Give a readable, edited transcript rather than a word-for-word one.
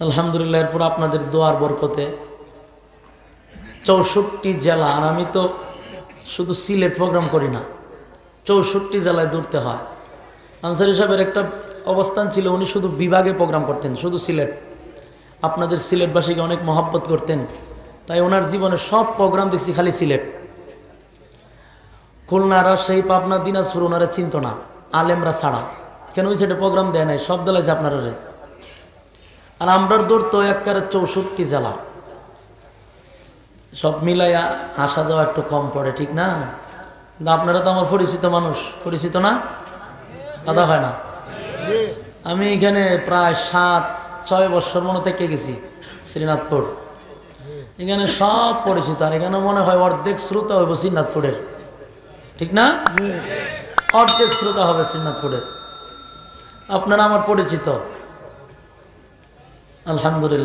আলহামদুলিল্লাহ। এরপর আপনাদের দোয়ার বরকতে 64 জেলা, আর আমি তো শুধু সিলেট প্রোগ্রাম করি না, 64 জেলায় দৌড়তে হয়। আনসারী সাহেবের একটা অবস্থান ছিল, উনি শুধু বিভাগে প্রোগ্রাম করতেন, শুধু সিলেট। আপনাদের সিলেটবাসীকে অনেক মহব্বত করতেন, তাই ওনার জীবনে সব প্রোগ্রাম দেখছি খালি সিলেট। খুলনা, রাজশাহী, পাবনা, দিনাজপুর ওনারা চিনত না, আলেমরা ছাড়া। কেন ওই সাইডে প্রোগ্রাম দেয় নাই, সব দলাইছে আপনারা রে। আর আমরার দৌড় তো একবারে 64 জেলা, সব মিলাইয়া আসা যাওয়া একটু কম পড়ে, ঠিক না? কিন্তু আপনারা তো আমার পরিচিত মানুষ, পরিচিত না? কথা হয় না? আমি এখানে প্রায় 7-6 বছর মনে থেকে গেছি শ্রীনাথপুর। এখানে সব পরিচিত, আর এখানে মনে হয় অর্ধেক শ্রোতা হইব শ্রীনাথপুরের, ঠিক না? অর্ধেক শ্রোতা হবে শ্রীনাথপুরের। আপনারা আমার পরিচিত, আলহামদুলিল্লাহ।